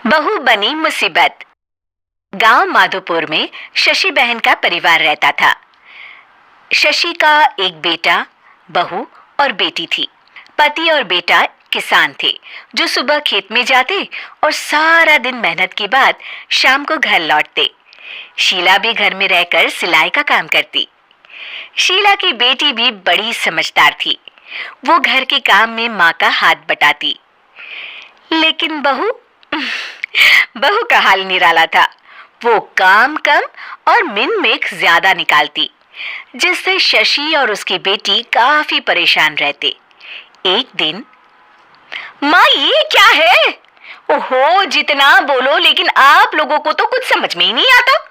बहू बनी मुसीबत। गांव माधोपुर में शशि बहन का परिवार रहता था। शशि का एक बेटा, बहू और बेटी थी। पति और बेटा किसान थे जो सुबह खेत में जाते और सारा दिन मेहनत के बाद शाम को घर लौटते। शीला भी घर में रहकर सिलाई का काम करती। शीला की बेटी भी बड़ी समझदार थी। वो घर के काम में माँ का हाथ बटाती। लेकिन बहू का हाल निराला था। वो काम कम और मिन-मेक ज्यादा निकालती, जिससे शशि और उसकी बेटी काफी परेशान रहते। एक दिन, माँ ये क्या है? ओहो, जितना बोलो लेकिन आप लोगों को तो कुछ समझ में ही नहीं आता।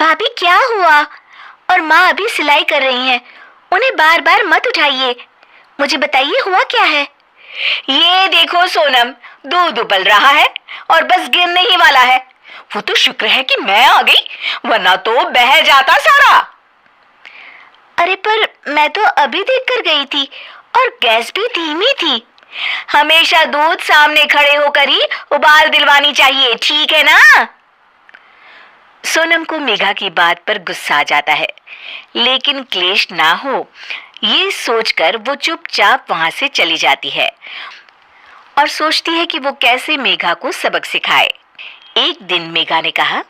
भाभी क्या हुआ? और माँ अभी सिलाई कर रही हैं, उन्हें बार बार मत उठाइए। मुझे बताइए हुआ क्या है? ये देखो सोनम, दूध उबल रहा है और बस गिरने ही वाला है। वो तो शुक्र है कि मैं आ गई, वरना तो बह जाता सारा। अरे पर मैं तो अभी देखकर गई थी और गैस भी धीमी थी। हमेशा दूध सामने खड़े होकर ही उबाल दिलवानी चाहिए, ठीक है ना? सोनम को मेघा की बात पर गुस्सा आ जाता है, लेकिन क्लेश ना हो ये सोचकर वो चुपचाप वहां से चली जाती है और सोचती है कि वो कैसे मेघा को सबक सिखाए। एक दिन मेघा ने कहा,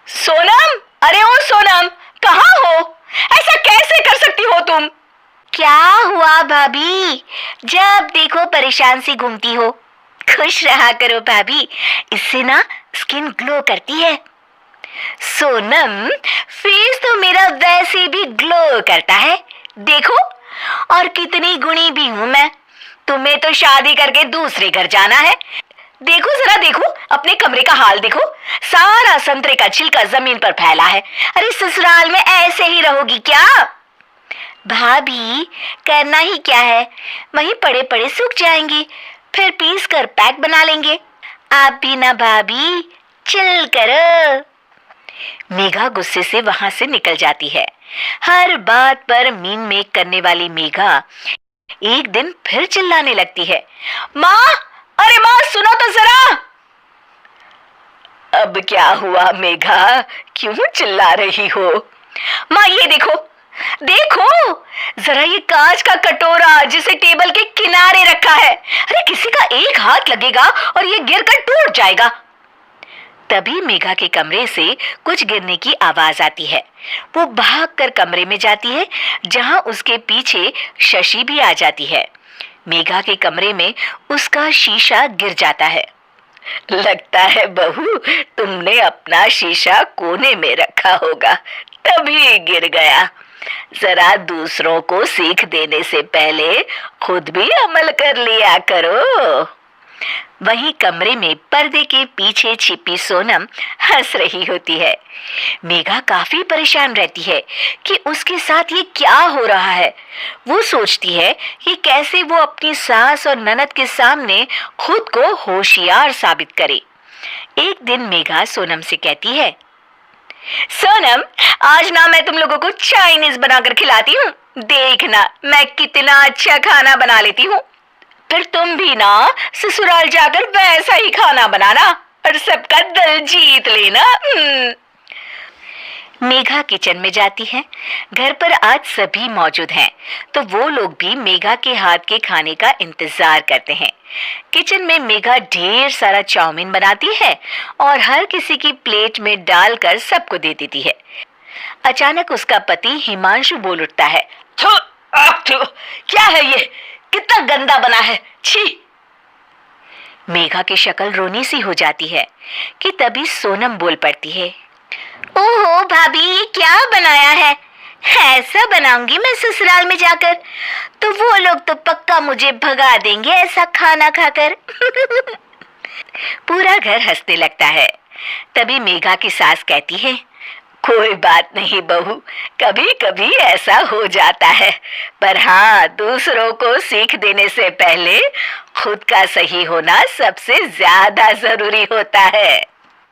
सोनम, अरे ओ सोनम, कहाँ हो? ऐसा कैसे कर सकती हो तुम? क्या हुआ भाभी? जब देखो परेशान सी घूमती हो। खुश रहा करो भाभी, इससे ना स्किन ग्लो करती है। सोनम, फेस तो मेरा वैसे भी ग्लो करता है, देखो, और कितनी गुणी भी हूं मैं। तुम्हें तो शादी करके दूसरे घर जाना है। देखो जरा, देखो अपने कमरे का हाल देखो, सारा संतरे का छिलका जमीन पर फैला है। अरे ससुराल में ऐसे ही रहोगी क्या? भाभी करना ही क्या है, वहीं पड़े पड़े सूख जाएंगी, फिर पीस कर पैक बना लेंगे। आप भी ना भाभी, चिल करो। मेघा गुस्से से वहां से निकल जाती है। हर बात पर मीन मेक करने वाली मेघा एक दिन फिर चिल्लाने लगती है, माँ, अरे माँ सुनो तो जरा। अब क्या हुआ मेघा, क्यों चिल्ला रही हो? माँ ये देखो, देखो जरा, ये कांच का कटोरा जिसे टेबल के किनारे रखा है। अरे किसी का एक हाथ लगेगा और ये गिरकर टूट जाएगा। तभी मेघा के कमरे से कुछ गिरने की आवाज आती है। वो भागकर कमरे में जाती है, जहां उसके पीछे शशि भी आ जाती है। मेघा के कमरे में उसका शीशा गिर जाता है। लगता है बहू, तुमने अपना शीशा कोने में रखा होगा, तभी गिर गया। जरा दूसरों को सीख देने से पहले खुद भी अमल कर लिया करो। वहीं कमरे में पर्दे के पीछे छिपी सोनम हंस रही होती है। मेघा काफी परेशान रहती है कि उसके साथ ये क्या हो रहा है। वो सोचती है कि कैसे वो अपनी सास और ननद के सामने खुद को होशियार साबित करे। एक दिन मेघा सोनम से कहती है, सोनम, आज ना मैं तुम लोगों को चाइनीज बनाकर खिलाती हूँ। देखना मैं कितना अच्छा खाना बना लेती हूँ। फिर तुम भी ना ससुराल जाकर वैसा ही खाना बनाना और सबका दिल जीत लेना। मेघा किचन में जाती है। घर पर आज सभी मौजूद हैं, तो वो लोग भी मेघा के हाथ के खाने का इंतजार करते हैं। किचन में मेघा ढेर सारा चाउमीन बनाती है और हर किसी की प्लेट में डालकर सबको दे देती है। अचानक उसका पति हिमांशु बोल उठता है, थू, थू, क्या है ये, कितना गंदा बना है, छी। मेघा की शक्ल रोनी सी हो जाती है कि तभी सोनम बोल पड़ती है, ओहो भाभी, ये क्या बनाया है? ऐसा बनाऊंगी मैं ससुराल में जाकर, तो वो लोग तो पक्का मुझे भगा देंगे ऐसा खाना खाकर। पूरा घर हंसने लगता है। तभी मेघा की सास कहती है, कोई बात नहीं बहू, कभी कभी ऐसा हो जाता है, पर हाँ, दूसरों को सीख देने से पहले खुद का सही होना सबसे ज्यादा जरूरी होता है।